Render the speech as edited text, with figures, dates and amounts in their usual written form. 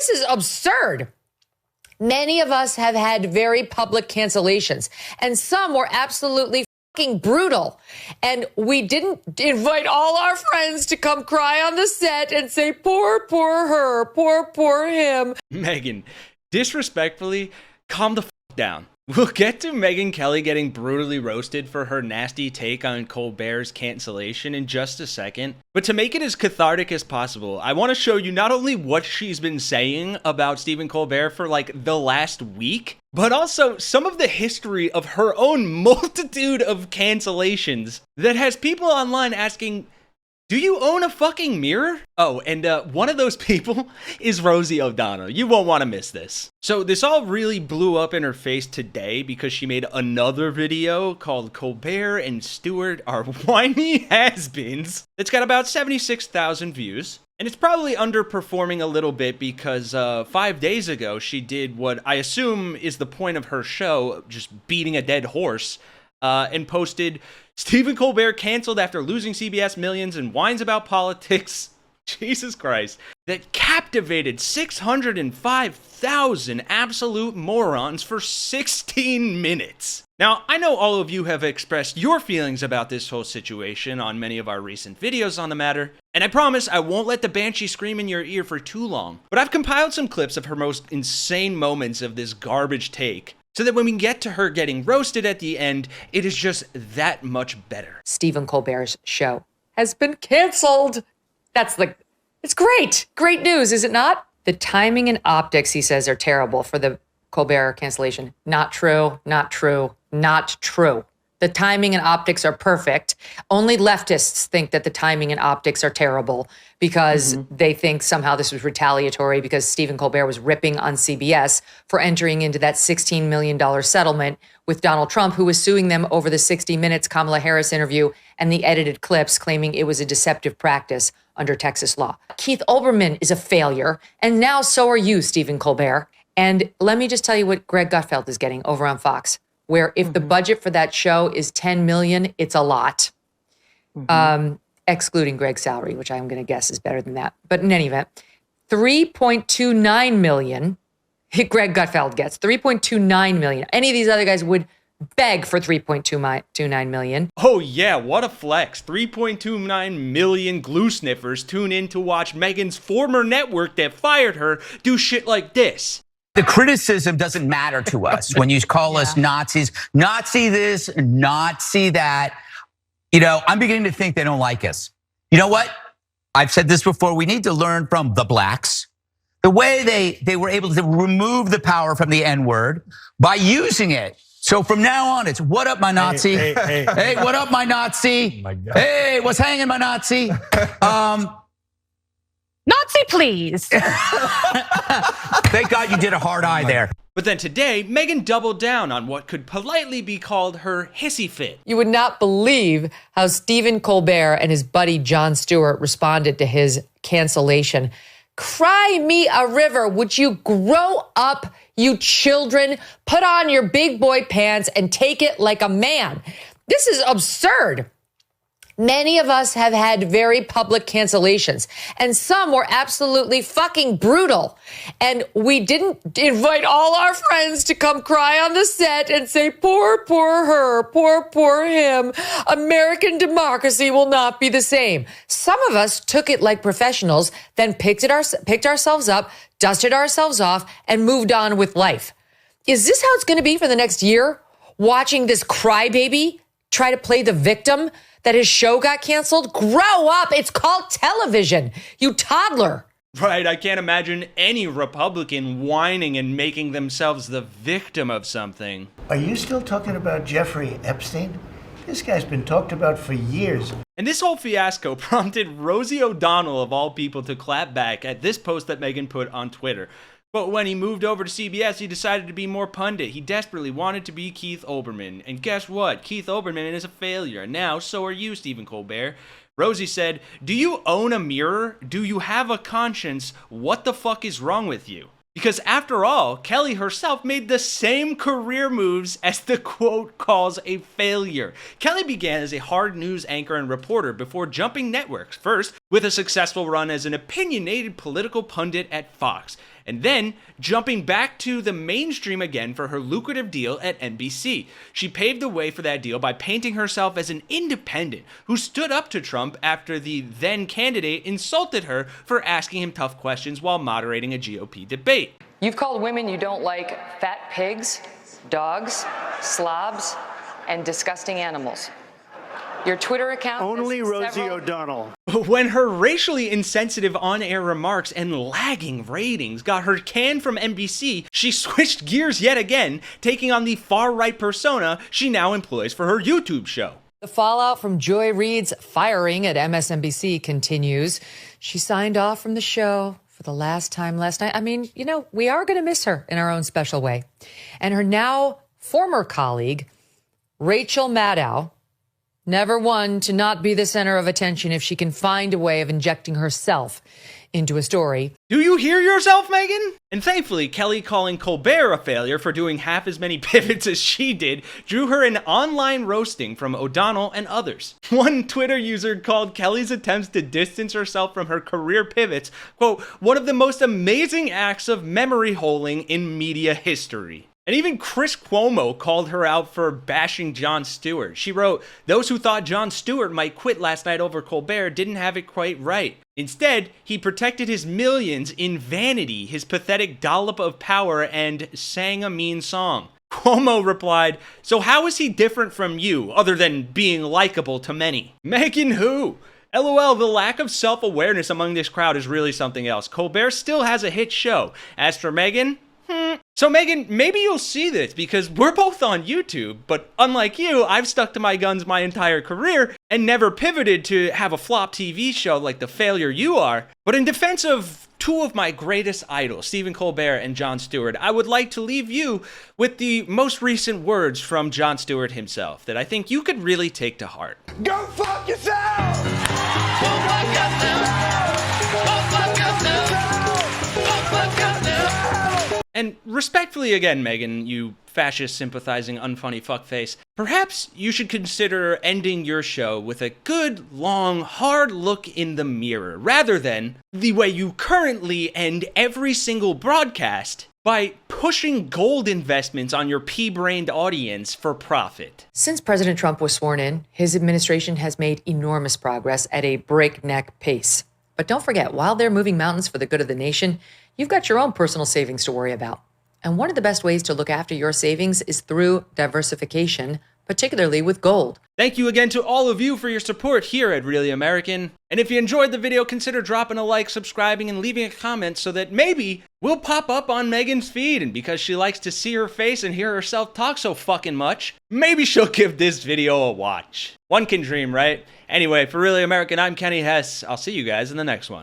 This is absurd. Many of us have had very public cancellations, and some were absolutely fucking brutal. And we didn't invite all our friends to come cry on the set and say, poor her, poor him. Megyn, disrespectfully, calm the down. We'll get to Megyn Kelly getting brutally roasted for her nasty take on Colbert's cancellation in just a second. But to make it as cathartic as possible, I want to show you not only what she's been saying about Stephen Colbert for like the last week, but also some of the history of her own multitude of cancellations that has people online asking, do you own a fucking mirror? Oh, and one of those people is Rosie O'Donnell. You won't want to miss this. So this all really blew up in her face today because she made another video called Colbert and Stewart are whiny has-beens. It's got about 76,000 views. And it's probably underperforming a little bit because 5 days ago she did what I assume is the point of her show, just beating a dead horse, and posted, Stephen Colbert canceled after losing CBS millions and whines about politics. Jesus Christ. That captivated 605,000 absolute morons for 16 minutes. Now, I know all of you have expressed your feelings about this whole situation on many of our recent videos on the matter, and I promise I won't let the banshee scream in your ear for too long, but I've compiled some clips of her most insane moments of this garbage take, so that when we get to her getting roasted at the end, it is just that much better. Stephen Colbert's show has been canceled. It's great. Great news, is it not? The timing and optics, he says, are terrible for the Colbert cancellation. Not true, not true, not true. The timing and optics are perfect. Only leftists think that the timing and optics are terrible because they think somehow this was retaliatory because Stephen Colbert was ripping on CBS for entering into that $16 million settlement with Donald Trump, who was suing them over the 60 Minutes Kamala Harris interview and the edited clips, claiming it was a deceptive practice under Texas law. Keith Olbermann is a failure, and now so are you, Stephen Colbert. And let me just tell you what Greg Gutfeld is getting over on Fox, where if the budget for that show is $10 million, it's a lot. Excluding Greg's salary, which I'm going to guess is better than that. But in any event, $3.29 million, Greg Gutfeld gets $3.29 million. Any of these other guys would beg for $3.29 million. Oh yeah, what a flex. 3.29 million glue sniffers tune in to watch Megyn's former network that fired her do shit like this. The criticism doesn't matter to us when you call us Nazis, Nazi this, Nazi that. You know, I'm beginning to think they don't like us. You know what? I've said this before. We need to learn from the blacks. The way they were able to remove the power from the N-word by using it. So from now on, it's what up, my Nazi? Hey, what up, my Nazi? Oh my God. Hey, what's hanging, my Nazi? Nazi, please. Thank God you did a hard eye there. But then today, Megyn doubled down on what could politely be called her hissy fit. You would not believe how Stephen Colbert and his buddy Jon Stewart responded to his cancellation. Cry me a river. Would you grow up, you children? Put on your big boy pants and take it like a man. This is absurd. Many of us have had very public cancellations, and some were absolutely fucking brutal. And we didn't invite all our friends to come cry on the set and say, poor her, poor him. American democracy will not be the same. Some of us took it like professionals, then picked ourselves up, dusted ourselves off, and moved on with life. Is this how it's going to be for the next year? Watching this crybaby try to play the victim that his show got canceled? Grow up. It's called television, you toddler. Right, I can't imagine any Republican whining and making themselves the victim of something. Are you still talking about Jeffrey Epstein? This guy's been talked about for years. And this whole fiasco prompted Rosie O'Donnell, of all people, to clap back at this post that Megyn put on Twitter. But when he moved over to CBS, he decided to be more pundit. He desperately wanted to be Keith Olbermann. And guess what? Keith Olbermann is a failure. Now, so are you, Stephen Colbert. Rosie said, do you own a mirror? Do you have a conscience? What the fuck is wrong with you? Because after all, Kelly herself made the same career moves as the quote calls a failure. Kelly began as a hard news anchor and reporter before jumping networks, first with a successful run as an opinionated political pundit at Fox, and then jumping back to the mainstream again for her lucrative deal at NBC. She paved the way for that deal by painting herself as an independent who stood up to Trump after the then candidate insulted her for asking him tough questions while moderating a GOP debate. You've called women you don't like fat pigs, dogs, slobs, and disgusting animals. Your Twitter account Only Rosie O'Donnell. When her racially insensitive on-air remarks and lagging ratings got her canned from NBC, she switched gears yet again, taking on the far-right persona she now employs for her YouTube show. The fallout from Joy Reid's firing at MSNBC continues. She signed off from the show for the last time last night. I mean, you know, we are going to miss her in our own special way. And her now former colleague, Rachel Maddow, never one to not be the center of attention if she can find a way of injecting herself into a story. Do you hear yourself, Megyn? And thankfully, Kelly calling Colbert a failure for doing half as many pivots as she did drew her an online roasting from O'Donnell and others. One Twitter user called Kelly's attempts to distance herself from her career pivots, quote, one of the most amazing acts of memory holing in media history. And even Chris Cuomo called her out for bashing Jon Stewart. She wrote, "Those who thought Jon Stewart might quit last night over Colbert didn't have it quite right. Instead, he protected his millions in vanity, his pathetic dollop of power, and sang a mean song." Cuomo replied, "So how is he different from you, other than being likable to many?" Megyn who? LOL, the lack of self-awareness among this crowd is really something else. Colbert still has a hit show. As for Megyn, So Megyn, maybe you'll see this because we're both on YouTube, but unlike you, I've stuck to my guns my entire career and never pivoted to have a flop TV show like the failure you are. But in defense of two of my greatest idols, Stephen Colbert and Jon Stewart, I would like to leave you with the most recent words from Jon Stewart himself that I think you could really take to heart. Go fuck yourself! Go fuck yourself! Go fuck yourself! Go fuck yourself! And respectfully again, Megyn, you fascist sympathizing unfunny fuckface, perhaps you should consider ending your show with a good, long, hard look in the mirror, rather than the way you currently end every single broadcast by pushing gold investments on your pea-brained audience for profit. Since President Trump was sworn in, his administration has made enormous progress at a breakneck pace. But don't forget, while they're moving mountains for the good of the nation, you've got your own personal savings to worry about. And one of the best ways to look after your savings is through diversification, particularly with gold. Thank you again to all of you for your support here at Really American. And if you enjoyed the video, consider dropping a like, subscribing, and leaving a comment so that maybe we'll pop up on Megyn's feed. And because she likes to see her face and hear herself talk so fucking much, maybe she'll give this video a watch. One can dream, right? Anyway, for Really American, I'm Kenny Hesse. I'll see you guys in the next one.